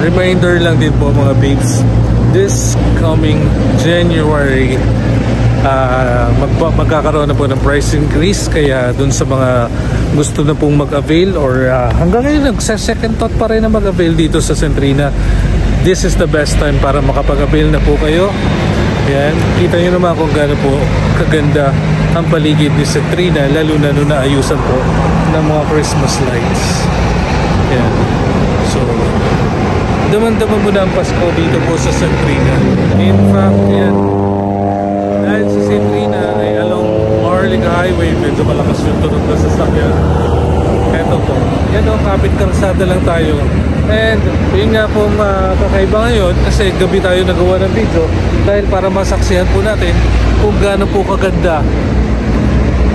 reminder lang din po mga babes, this coming January magkakaroon na po ng price increase, kaya dun sa mga gusto na pong mag-avail or hanggang ngayon nagsa-second thought pa rin na mag-avail dito sa Centrina, this is the best time para makapag-avail na po kayo. Yan, kita nyo naman kung gaano po kaganda ang paligid ni Centrina, lalo na nung naayusan po ng mga Christmas lights. Yan, so daman-daman mo na ang Pasko dito po sa Centrina. In fact, yan, dahil sa Centrina ay along Maharlika Highway, medyo malakas yung tunog na sasakyan. Eto po, yan o, kapit kalsada lang tayo. And yun nga po kakaiba ngayon, kasi gabi tayo nagawa ng video dahil para masaksihan po natin kung gaano po kaganda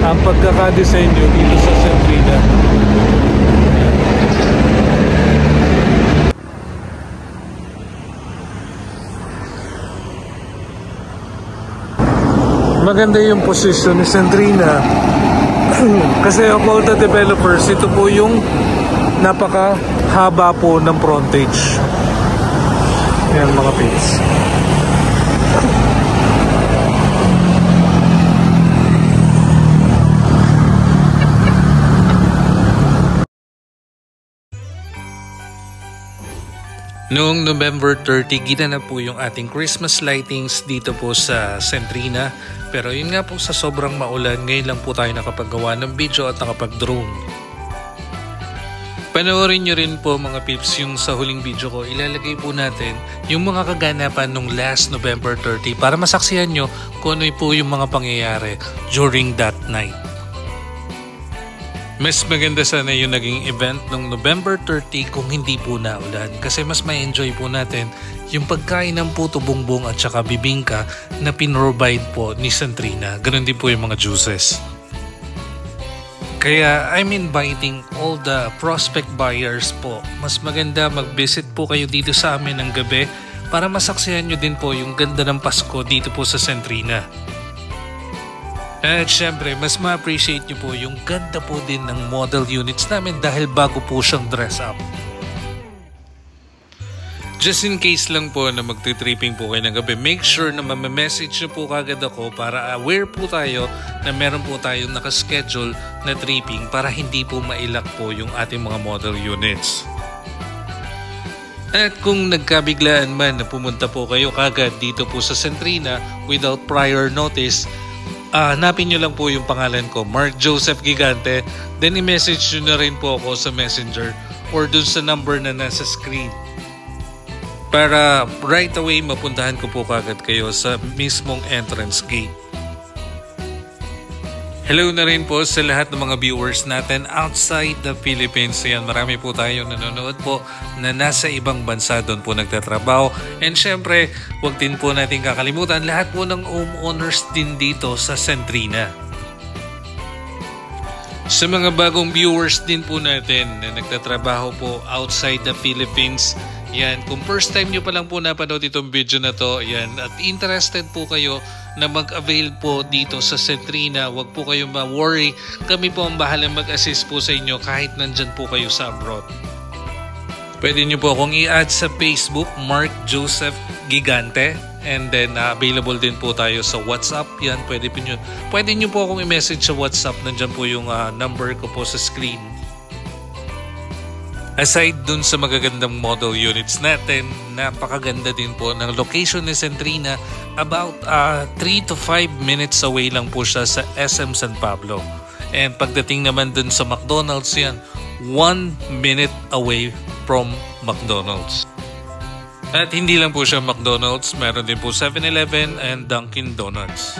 ang pagkakadesign nyo dito sa Centrina. Maganda yung position ni Centrina kasi of all the developers, ito po yung napakahaba po ng frontage. Yan mga pits. Noong November 30, ginanap po yung ating Christmas lightings dito po sa Centrina. Pero yun nga po, sa sobrang maulan, ngayon lang po tayo nakapaggawa ng video at nakapag-drone. Panoorin nyo rin po mga pips yung sa huling video ko. Ilalagay po natin yung mga kaganapan nung last November 30 para masaksihan nyo kung ano po yung mga pangyayari during that night. Mas maganda sana yung naging event nung November 30 kung hindi po naulan, kasi mas may enjoy po natin yung pagkain ng puto bumbong at saka bibingka na pinrovide po ni Centrina. Ganun din po yung mga juices. Kaya I'm inviting all the prospect buyers po. Mas maganda mag-visit po kayo dito sa amin ng gabi para masaksihan nyo din po yung ganda ng Pasko dito po sa Centrina. At syempre, mas ma-appreciate nyo po yung ganda po din ng model units namin dahil bago po siyang dress up. Just in case lang po na magti-tripping po kayo ng gabi, make sure na ma-message nyo po kagad ako para aware po tayo na meron po tayong nakaschedule na tripping para hindi po mailak po yung ating mga model units. At kung nagkabiglaan man na pumunta po kayo kagad dito po sa Centrina without prior notice, hanapin nyo lang po yung pangalan ko, Mark Joseph Gigante. Then i-message nyo na rin po ako sa Messenger or dun sa number na nasa screen para right away mapuntahan ko po kagad kayo sa mismong entrance gate. Hello na rin po sa lahat ng mga viewers natin outside the Philippines. Yan, marami po tayong nanonood po na nasa ibang bansa, doon po nagtatrabaho. And syempre, huwag din po natin kakalimutan lahat po ng homeowners din dito sa Centrina. Sa mga bagong viewers din po natin na nagtatrabaho po outside the Philippines, yan, kung first time nyo pa lang po napanood itong video na to, yan, at interested po kayo na mag-avail po dito sa Centrina, huwag po kayong ma-worry. Kami po ang bahalang mag-assist po sa inyo kahit nandyan po kayo sa abroad. Pwede nyo po akong i-add sa Facebook, Mark Joseph Gigante. And then available din po tayo sa WhatsApp. Yan, pwede nyo po akong i-message sa WhatsApp. Nandyan po yung number ko po sa screen. Aside dun sa magagandang model units natin, napakaganda din po ng location ni Centrina. About 3 to 5 minutes away lang po siya sa SM San Pablo. And pagdating naman dun sa McDonald's, yan, 1 minute away from McDonald's. At hindi lang po siya McDonald's, meron din po 7-Eleven and Dunkin' Donuts.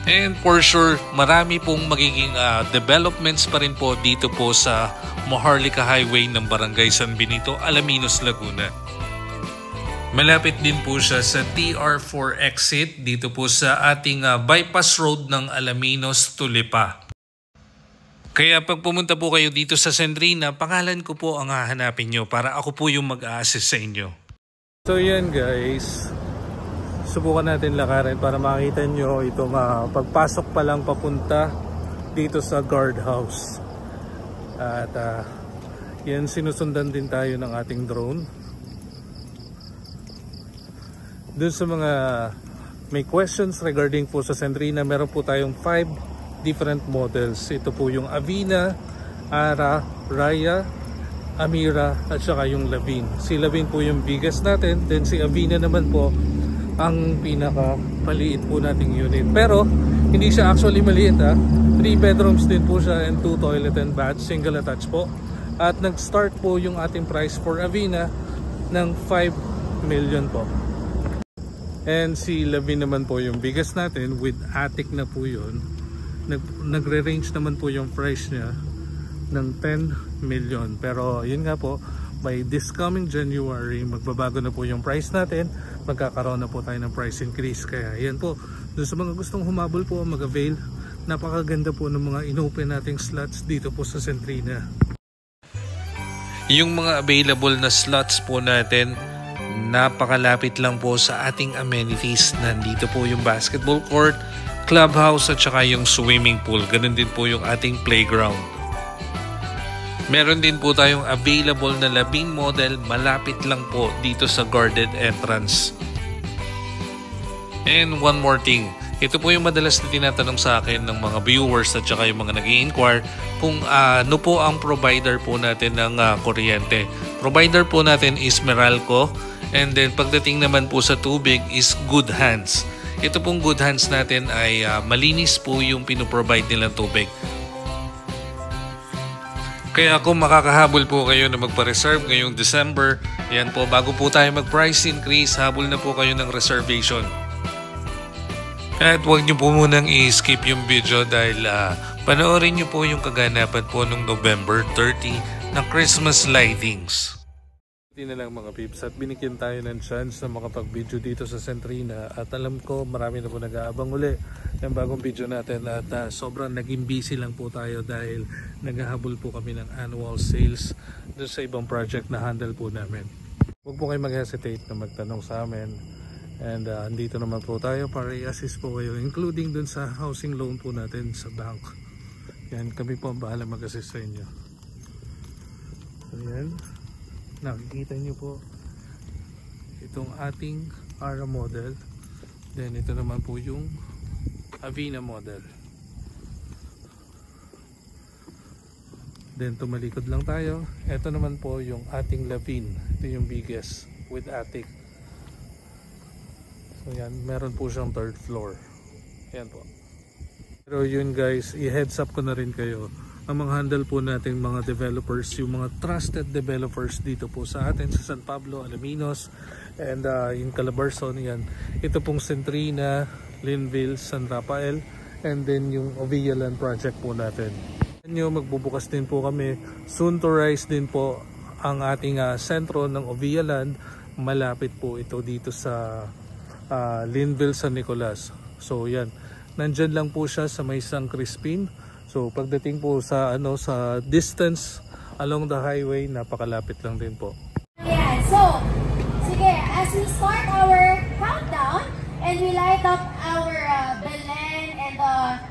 And for sure, marami pong magiging developments pa rin po dito po sa Maharlika Highway ng Barangay San Benito, Alaminos, Laguna. Malapit din po siya sa TR4 exit dito po sa ating bypass road ng Alaminos to Lipa. Kaya pag pumunta po kayo dito sa Centrina, pangalan ko po ang hahanapin nyo para ako po yung mag-a-assist sa inyo. So yan guys, subukan natin lakarin para makita nyo itong pagpasok pa lang papunta dito sa guardhouse. At yan, sinusundan din tayo ng ating drone Dun sa mga may questions regarding po sa Centrina, meron po tayong 5 different models. Ito po yung Avina, Ara, Raya, Amira at saka yung Lavin. Si Lavin po yung biggest natin, then si Avina naman po ang pinaka maliit po nating unit. Pero hindi siya actually maliit, 3 bedrooms din po siya and 2 toilet and bath, single attached po. At nag-start po yung ating price for Avina ng 5 million po. And si Lavin naman po yung biggest natin with attic na po yun. Nagre-range naman po yung price niya ng 10 million. Pero yun nga po, by this coming January, magbabago na po yung price natin. Magkakaroon na po tayo ng price increase. Kaya yan po, doon sa mga gustong humabol po, mag-avail. Napakaganda po ng mga inopen nating slots dito po sa Centrina. Yung mga available na slots po natin, napakalapit lang po sa ating amenities. Nandito po yung basketball court, clubhouse at saka yung swimming pool. Ganun din po yung ating playground. Meron din po tayong available na Lavin model, malapit lang po dito sa guarded entrance. And one more thing, ito po yung madalas na tinatanong sa akin ng mga viewers at saka yung mga nag-i-inquire kung ano po ang provider po natin ng kuryente. Provider po natin is Meralco, and then pagdating naman po sa tubig is Good Hands. Ito pong Good Hands natin ay malinis po yung pinoprovide nilang tubig. Kaya kung makakahabol po kayo na magpa-reserve ngayong December, yan po, bago po tayo mag-price increase, habol na po kayo ng reservation. At huwag nyo po munang i-skip yung video dahil panoorin nyo po yung kaganapan po nung November 30 ng Christmas lightings. Hindi na lang mga peeps, at binigyan tayo ng chance na makapag-video dito sa Centrina, at alam ko marami na po nag-aabang uli ng bagong video natin, at sobrang naging busy lang po tayo dahil naghahabol po kami ng annual sales doon sa ibang project na handle po namin. Huwag po kayo mag-hesitate na magtanong sa amin, and andito naman po tayo para i-assist po kayo, including doon sa housing loan po natin sa bank. Yan, kami po ang bahala mag-assist sa inyo. So yan, nakikita nyo po itong ating Ara model, then ito naman po yung Avina model, then tumalikod lang tayo. Ito naman po yung ating Lavin, ito yung biggest with attic. So yan, meron po siyang 3rd floor. Yan po. Pero yun guys, i-heads up ko na rin kayo, ang mga handle po nating mga developers, yung mga trusted developers dito po sa atin sa San Pablo, Alaminos, and yung Calabarzon, yan. Ito pong Centrina, Linville, San Rafael, and then yung Ovialan project po natin. Magbubukas din po kami, soon to rise din po ang ating sentro ng Ovialan. Malapit po ito dito sa Linville, San Nicolas. So yan, nandyan lang po siya sa may San Crispin. So pagdating po sa sa distance along the highway, napakalapit lang din po. Yeah, so sige, as we start our countdown and we light up our Belen and the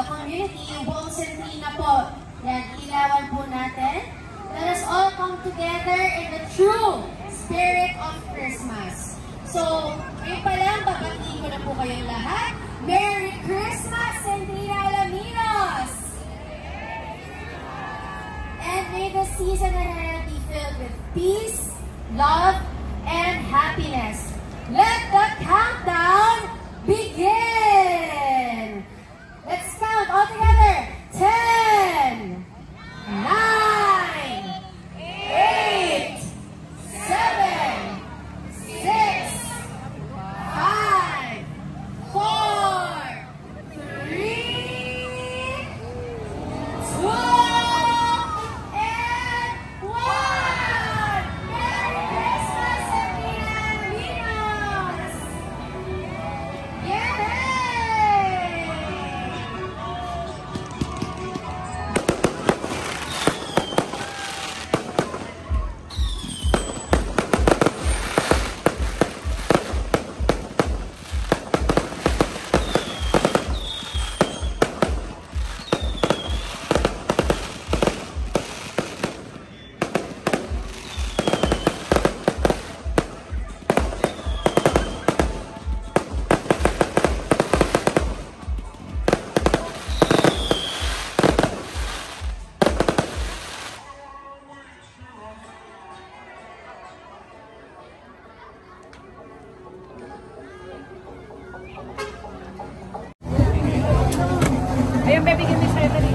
community, yung buong Centrina po, yan, ilawan po natin. Let us all come together in the true spirit of Christmas. So, ngayon pa lang, babatiin ko na po kayong lahat. Merry Christmas, Centrina Alaminos! And may the season ahead be filled with peace, love, and happiness. Let the countdown begin! Let's count all together. 10, 9, 8, 7, 6, 5, 4, 3, 2, and 1! Merry Christmas, Centrina Alaminos! Ayan, baby, give me 7